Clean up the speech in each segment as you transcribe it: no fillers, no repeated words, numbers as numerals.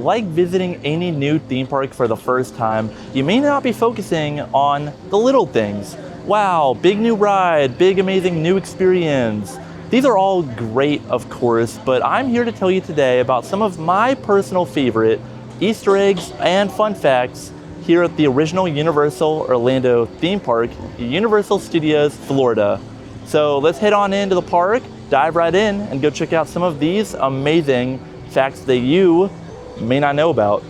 like visiting any new theme park for the first time, you may not be focusing on the little things. Wow, big new ride, big amazing new experience. These are all great, of course, but I'm here to tell you today about some of my personal favorite Easter eggs and fun facts here at the original Universal Orlando theme park, Universal Studios, Florida. So let's head on into the park, dive right in, and go check out some of these amazing facts that you may not know about.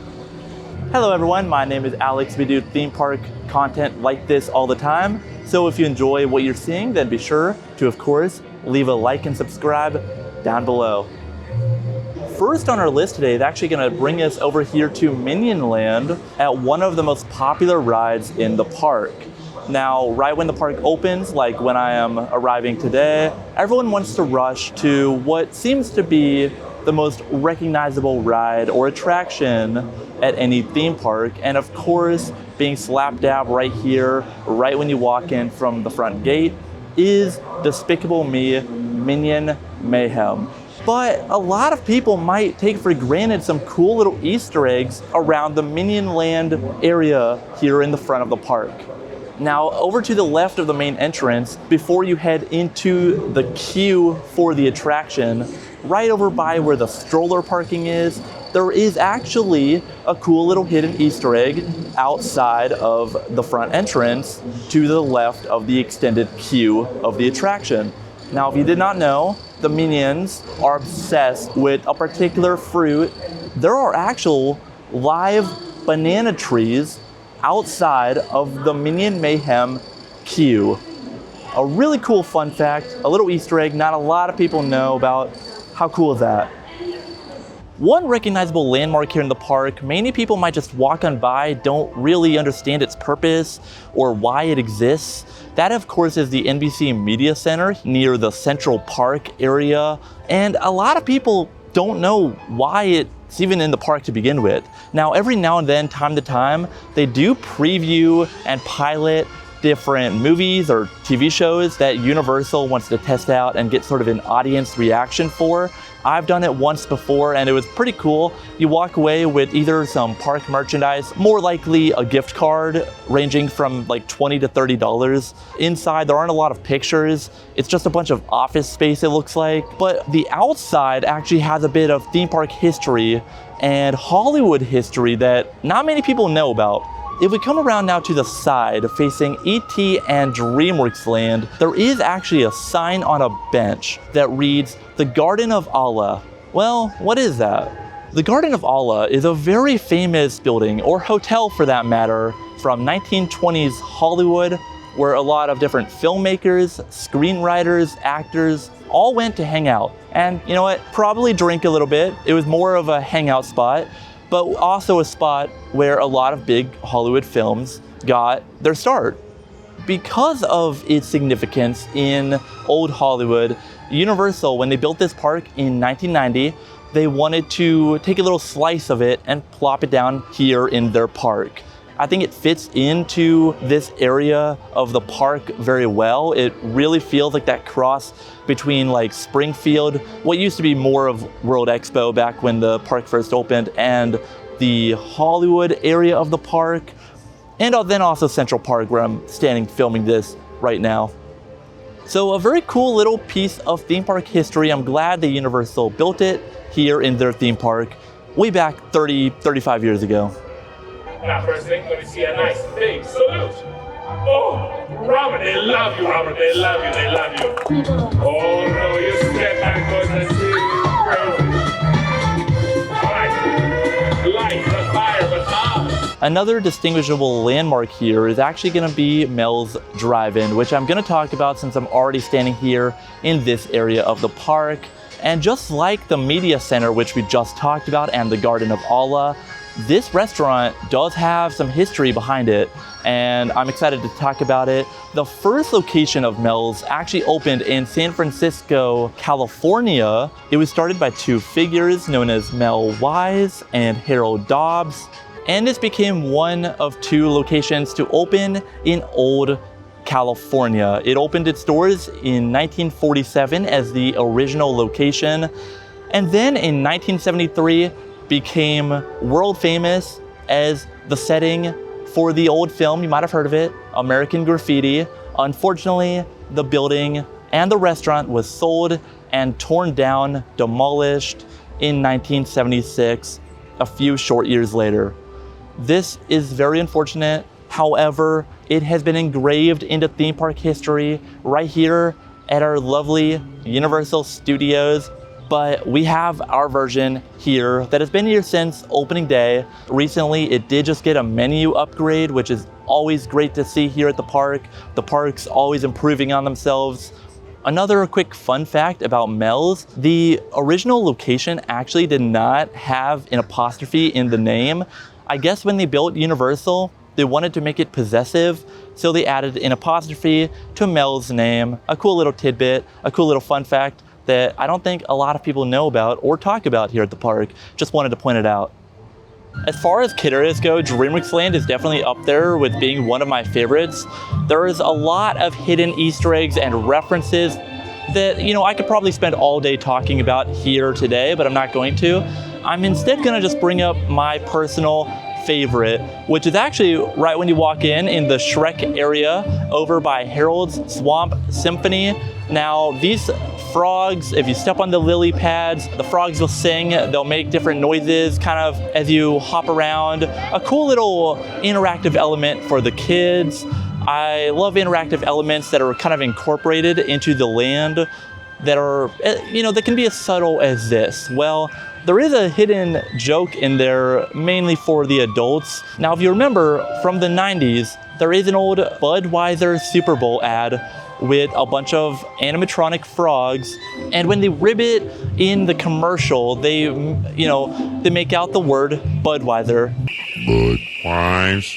Hello everyone, my name is Alex. We do theme park content like this all the time. So if you enjoy what you're seeing, then be sure to, of course, leave a like and subscribe down below. First on our list today is actually going to bring us over here to Minion Land at one of the most popular rides in the park. Now, right when the park opens, like when I am arriving today, everyone wants to rush to what seems to be the most recognizable ride or attraction at any theme park. And of course, being slap dab right here, right when you walk in from the front gate, is Despicable Me Minion Mayhem. But a lot of people might take for granted some cool little Easter eggs around the Minion Land area here in the front of the park. Now, over to the left of the main entrance, before you head into the queue for the attraction, right over by where the stroller parking is, there is actually a cool little hidden Easter egg outside of the front entrance to the left of the extended queue of the attraction. Now, if you did not know, the Minions are obsessed with a particular fruit. There are actual live banana trees outside of the Minion Mayhem queue. A really cool fun fact, a little Easter egg not a lot of people know about. How cool is that? One recognizable landmark here in the park, many people might just walk on by, don't really understand its purpose or why it exists. That, of course, is the NBC Media Center near the Central Park area. And a lot of people don't know why it's even in the park to begin with. Now, every now and then, time to time, they do preview and pilot different movies or TV shows that Universal wants to test out and get sort of an audience reaction for. I've done it once before and it was pretty cool. You walk away with either some park merchandise, more likely a gift card ranging from like $20 to $30. Inside, there aren't a lot of pictures. It's just a bunch of office space, it looks like. But the outside actually has a bit of theme park history and Hollywood history that not many people know about. If we come around now to the side facing E.T. and DreamWorks Land, there is actually a sign on a bench that reads, "The Garden of Allah." Well, what is that? The Garden of Allah is a very famous building, or hotel for that matter, from 1920s Hollywood, where a lot of different filmmakers, screenwriters, actors all went to hang out. And you know what? Probably drink a little bit. It was more of a hangout spot, but also a spot where a lot of big Hollywood films got their start. Because of its significance in old Hollywood, Universal, when they built this park in 1990, they wanted to take a little slice of it and plop it down here in their park. I think it fits into this area of the park very well. It really feels like that cross between like Springfield, what used to be more of World Expo back when the park first opened, and the Hollywood area of the park, and then also Central Park where I'm standing filming this right now. So a very cool little piece of theme park history. I'm glad that Universal built it here in their theme park way back 35 years ago. Now, first thing, let me see a nice big salute. Oh, Robert, they love you, Robert. They love you, they love you. Oh, no, you step backwards and see you crazy. All right, light the fire baton. Another distinguishable landmark here is actually going to be Mel's Drive-In, which I'm going to talk about since I'm already standing here in this area of the park. And just like the Media Center, which we just talked about, and the Garden of Allah, this restaurant does have some history behind it, and I'm excited to talk about it. The first location of Mel's actually opened in San Francisco, California. It was started by two figures known as Mel Wise and Harold Dobbs, and this became one of two locations to open in Old California. It opened its doors in 1947 as the original location, and then in 1973, became world famous as the setting for the old film, you might have heard of it, American Graffiti. Unfortunately, the building and the restaurant was sold and torn down, demolished in 1976, a few short years later. This is very unfortunate. However, it has been engraved into theme park history right here at our lovely Universal Studios. But we have our version here that has been here since opening day. Recently, it did just get a menu upgrade, which is always great to see here at the park. The park's always improving on themselves. Another quick fun fact about Mel's, the original location actually did not have an apostrophe in the name. I guess when they built Universal, they wanted to make it possessive, so they added an apostrophe to Mel's name. A cool little tidbit, a cool little fun fact that I don't think a lot of people know about or talk about here at the park. Just wanted to point it out. As far as kid areas go, DreamWorks Land is definitely up there with being one of my favorites. There is a lot of hidden Easter eggs and references that, I could probably spend all day talking about here today, but I'm not going to. I'm instead gonna just bring up my personal favorite, which is actually right when you walk in the Shrek area over by Harold's Swamp Symphony. Now, these frogs, if you step on the lily pads, the frogs will sing, they'll make different noises kind of as you hop around. A cool little interactive element for the kids. I love interactive elements that are kind of incorporated into the land that are, that can be as subtle as this. Well, there is a hidden joke in there, mainly for the adults. Now, if you remember from the 90s, there is an old Budweiser Super Bowl ad with a bunch of animatronic frogs, and when they ribbit in the commercial, they make out the word Budweiser. Budweiser.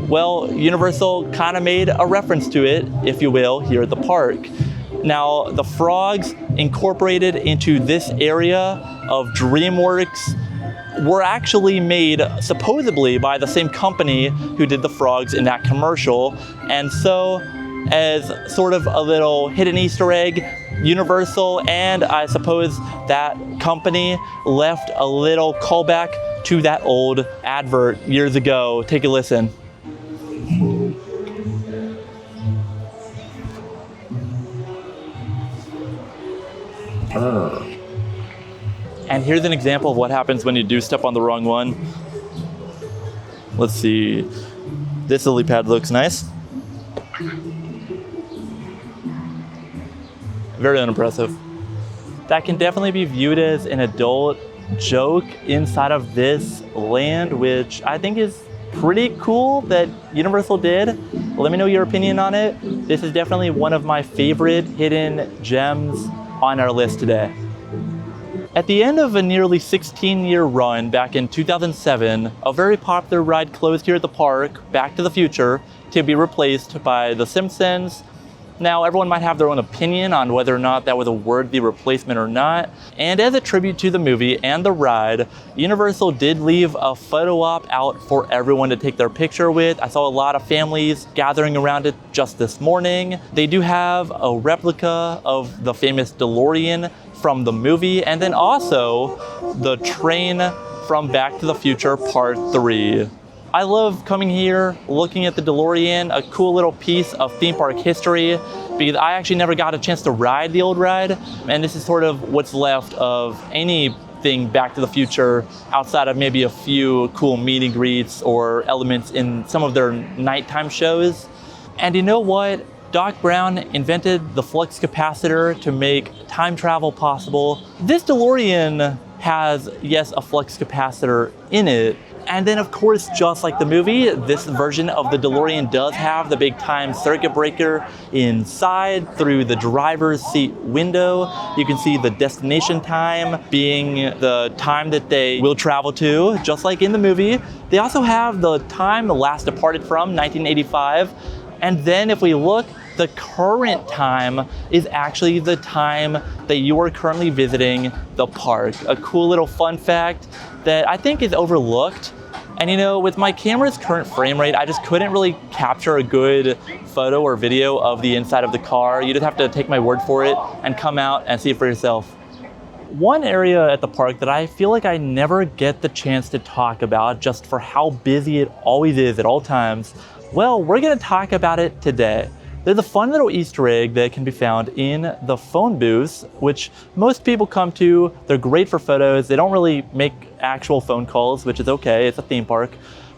Well, Universal kind of made a reference to it, if you will, here at the park. Now, the frogs incorporated into this area of DreamWorks were actually made supposedly by the same company who did the frogs in that commercial. And so, as sort of a little hidden Easter egg, Universal and I suppose that company left a little callback to that old advert years ago. Take a listen. And here's an example of what happens when you do step on the wrong one. Let's see. This lily pad looks nice. Very unimpressive. That can definitely be viewed as an adult joke inside of this land, which I think is pretty cool that Universal did. Let me know your opinion on it. This is definitely one of my favorite hidden gems on our list today. At the end of a nearly 16-year run back in 2007, a very popular ride closed here at the park, Back to the Future, to be replaced by The Simpsons. Now, everyone might have their own opinion on whether or not that was a worthy replacement or not. And as a tribute to the movie and the ride, Universal did leave a photo op out for everyone to take their picture with. I saw a lot of families gathering around it just this morning. They do have a replica of the famous DeLorean from the movie, and then also the train from Back to the Future Part 3. I love coming here, looking at the DeLorean, a cool little piece of theme park history, because I actually never got a chance to ride the old ride, and this is sort of what's left of anything Back to the Future outside of maybe a few cool meet and greets or elements in some of their nighttime shows. And you know what? Doc Brown invented the flux capacitor to make time travel possible. This DeLorean has, yes, a flux capacitor in it. And then, of course, just like the movie, this version of the DeLorean does have the big time circuit breaker inside through the driver's seat window. You can see the destination time being the time that they will travel to, just like in the movie. They also have the time last departed from, 1985. And then if we look, the current time is actually the time that you are currently visiting the park. A cool little fun fact that I think is overlooked. And with my camera's current frame rate, I just couldn't really capture a good photo or video of the inside of the car. You just have to take my word for it and come out and see it for yourself. one area at the park that I feel like I never get the chance to talk about just for how busy it always is at all times, well, we're gonna talk about it today. There's a fun little Easter egg that can be found in the phone booths, which most people come to. They're great for photos. They don't really make actual phone calls, which is okay, it's a theme park.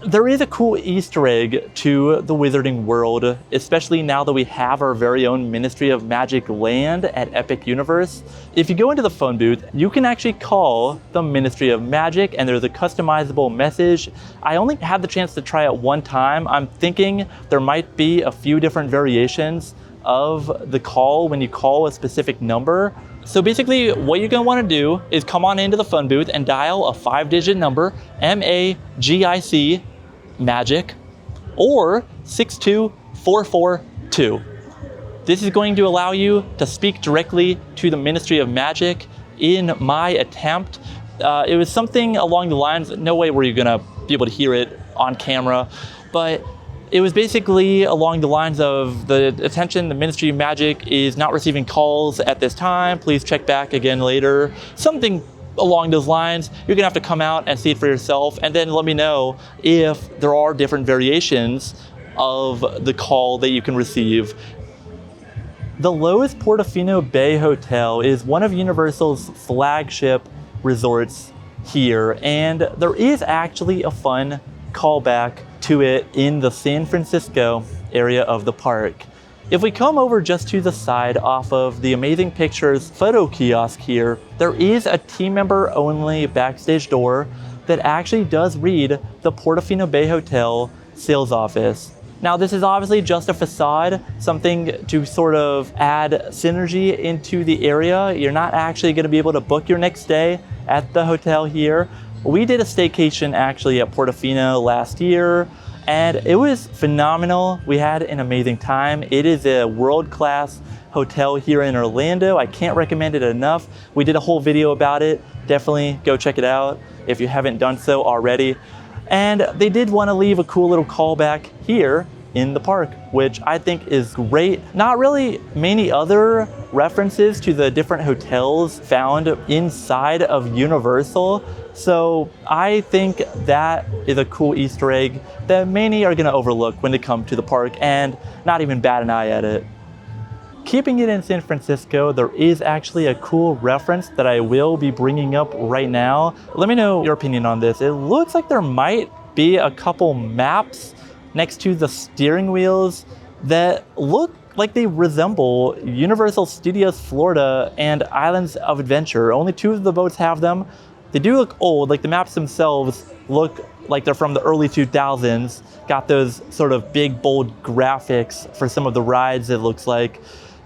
There is a cool Easter egg to the Wizarding World, especially now that we have our very own Ministry of Magic land at Epic Universe. If you go into the phone booth, you can actually call the Ministry of Magic and there's a customizable message. I only had the chance to try it one time. I'm thinking there might be a few different variations of the call when you call a specific number. So basically what you're gonna wanna do is come on into the phone booth and dial a 5-digit number, MAGIC, magic, or 62442. This is going to allow you to speak directly to the Ministry of Magic. In my attempt, it was something along the lines, no way were you gonna be able to hear it on camera, but it was basically along the lines of the Ministry of Magic is not receiving calls at this time. Please check back again later. Something along those lines. You're gonna have to come out and see it for yourself and then let me know if there are different variations of the call that you can receive. The Loews Portofino Bay Hotel is one of Universal's flagship resorts here, and there is actually a fun callback to it in the San Francisco area of the park. If we come over just to the side off of the Amazing Pictures photo kiosk here, there is a team member only backstage door that actually does read the Portofino Bay Hotel sales office. Now this is obviously just a facade, something to sort of add synergy into the area. You're not actually gonna be able to book your next stay at the hotel here. We did a staycation actually at Portofino last year, and it was phenomenal. We had an amazing time. It is a world-class hotel here in Orlando. I can't recommend it enough. We did a whole video about it. Definitely go check it out if you haven't done so already. And they did want to leave a cool little callback here in the park, which I think is great. Not really many other references to the different hotels found inside of Universal. So I think that is a cool Easter egg that many are gonna overlook when they come to the park and not even bat an eye at it. Keeping it in San Francisco, there is actually a cool reference that I will be bringing up right now. Let me know your opinion on this. It looks like there might be a couple maps next to the steering wheels that look like they resemble Universal Studios Florida and Islands of Adventure. Only 2 of the boats have them. They do look old, like the maps themselves look like they're from the early 2000s. Got those sort of big, bold graphics for some of the rides, it looks like.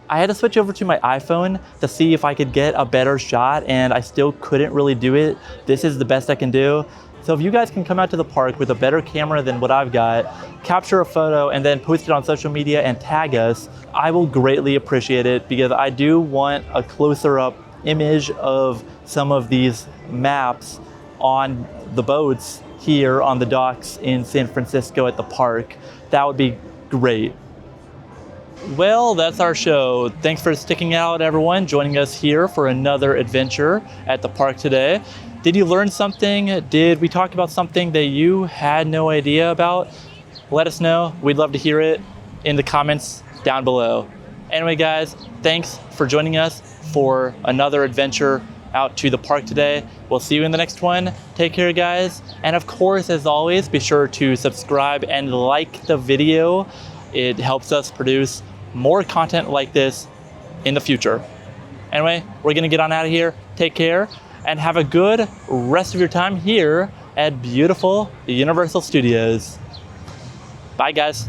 I had to switch over to my iPhone to see if I could get a better shot, and I still couldn't really do it. This is the best I can do. So if you guys can come out to the park with a better camera than what I've got, capture a photo and then post it on social media and tag us, I will greatly appreciate it, because I do want a closer up image of some of these maps on the boats here on the docks in San Francisco at the park. That would be great. Well, that's our show. Thanks for sticking out, everyone, joining us here for another adventure at the park today. Did you learn something? Did we talk about something that you had no idea about? Let us know. We'd love to hear it in the comments down below. Anyway, guys, thanks for joining us for another adventure out to the park today. We'll see you in the next one. Take care, guys. And of course, as always, be sure to subscribe and like the video. It helps us produce more content like this in the future. Anyway, we're gonna get on out of here. Take care and have a good rest of your time here at beautiful Universal Studios. Bye, guys.